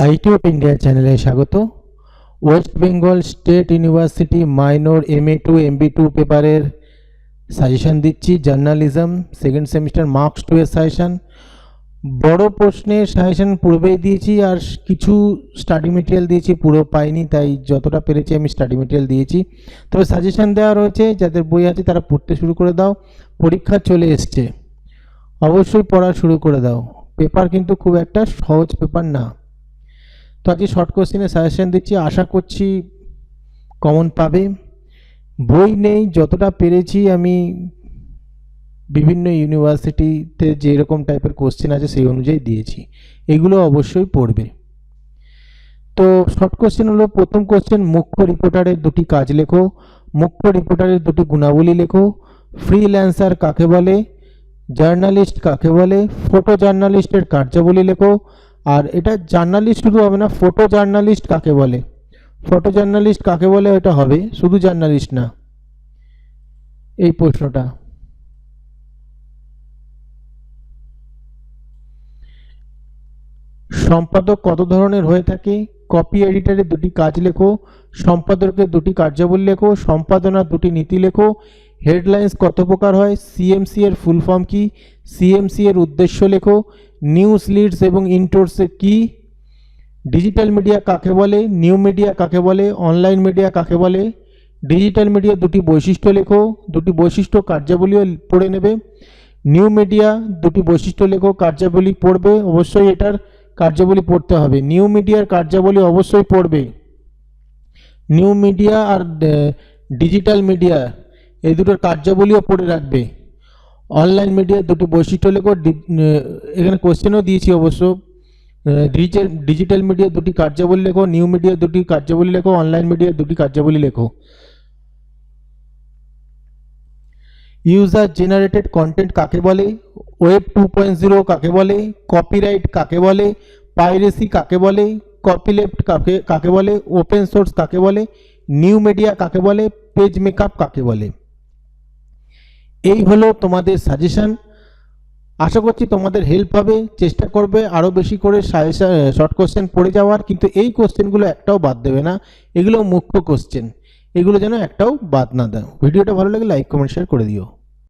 IT of India চ্যানেলে স্বাগত। West Bengal state university minor MA2 MB2 পেপারের সাজেশন দিচ্ছি। জার্নালিজম সেকেন্ড সেমিস্টার মার্কস 2 এর সাজেশন। বড় প্রশ্নের সাজেশন পূর্বেই দিয়েছি, আর কিছু স্টাডি মেটেরিয়াল দিয়েছি, পুরো পাইনি, তাই যতটা পেরেছি আমি স্টাডি মেটেরিয়াল দিয়েছি। তবে সাজেশন দেওয়া রয়েছে, যাদের বই আছে তারা পড়তে শুরু করে দাও। পরীক্ষা চলে এসছে, অবশ্যই পড়া শুরু করে দাও। পেপার কিন্তু খুব একটা সহজ পেপার না। তো আজকে শর্ট কোশ্চেনের সাজেশন দিচ্ছি, আশা করছি কমন পাবে। বই নেই, যতটা পেরেছি আমি বিভিন্ন ইউনিভার্সিটিতে যেরকম টাইপের কোশ্চেন আছে সেই অনুযায়ী দিয়েছি, এগুলো অবশ্যই পড়বে। তো শর্ট কোশ্চেন হলো, প্রথম কোশ্চেন, মুখ্য রিপোর্টারের দুটি কাজ লেখো। মুখ্য রিপোর্টারের দুটি গুণাবলী লেখো। ফ্রিল্যান্সার কাকে বলে, জার্নালিস্ট কাকে বলে, ফটো জার্নালিস্টের কার্যাবলী লেখো। আর এটা জার্নালিস্ট শুধু হবে না, ফটো জার্নালিস্ট কাকে বলে, ফটো জার্নালিস্ট কাকে বলে এটা হবে, শুধু জার্নালিস্ট না। এই প্রশ্নটা সম্পাদক কত ধরনের হয়ে থাকে, কপি এডিটরের দুটি কাজ লেখো, সম্পাদকের দুটি কার্যাবলী লেখো, সম্পাদনার দুটি নীতি লেখো, হেডলাইন্স কত প্রকার হয়, সিএমসি এর ফুল ফর্ম কি, সিএমসি এর উদ্দেশ্য লেখো, নিউজ লিডস এবং ইন্টোর্স কি, ডিজিটাল মিডিয়া কাকে বলে, নিউ মিডিয়া কাকে বলে, অনলাইন মিডিয়া কাকে বলে, ডিজিটাল মিডিয়ার দুটি বৈশিষ্ট্য লেখো, দুটি বৈশিষ্ট্য কার্যাবলীও পড়ে নেবে। নিউ মিডিয়া দুটি বৈশিষ্ট্য লেখো, কার্যাবলী পড়বে, অবশ্যই এটার কার্যাবলী পড়তে হবে। নিউ মিডিয়ার কার্যাবলী অবশ্যই পড়বে। নিউ মিডিয়া আর ডিজিটাল মিডিয়া এই দুটোর কার্যাবলীও পড়ে রাখবে। অনলাইন মিডিয়ার দুটি বৈশিষ্ট্য লেখো, এখানে কোশ্চেনও দিয়েছি অবশ্য। ডিজিটাল মিডিয়ার দুটি কার্যাবলী লেখো, নিউ মিডিয়ার দুটি কার্যাবলী লেখো, অনলাইন মিডিয়ার দুটি কার্যাবলী লেখো। ইউজার জেনারেটেড কন্টেন্ট কাকে বলে, ওয়েব 2.0 কাকে বলে, কপিরাইট কাকে বলে, পাইরেসি কাকে বলে, কপিলেফট কাকে বলে, ওপেন সোর্স কাকে বলে, নিউ মিডিয়া কাকে বলে, পেজ মেকআপ কাকে বলে। এই হলো তোমাদের সাজেশন। আশা করছি তোমাদের হেল্প হবে। চেষ্টা করবে আরও বেশি করে শর্ট কোশ্চেন পড়ে যাওয়ার, কিন্তু এই কোশ্চেনগুলো একটাও বাদ দেবে না, এগুলো মুখ্য কোশ্চেন, এগুলো যেন একটাও বাদ না দাও। ভিডিওটা ভালো লাগে লাইক কমেন্ট শেয়ার করে দিও।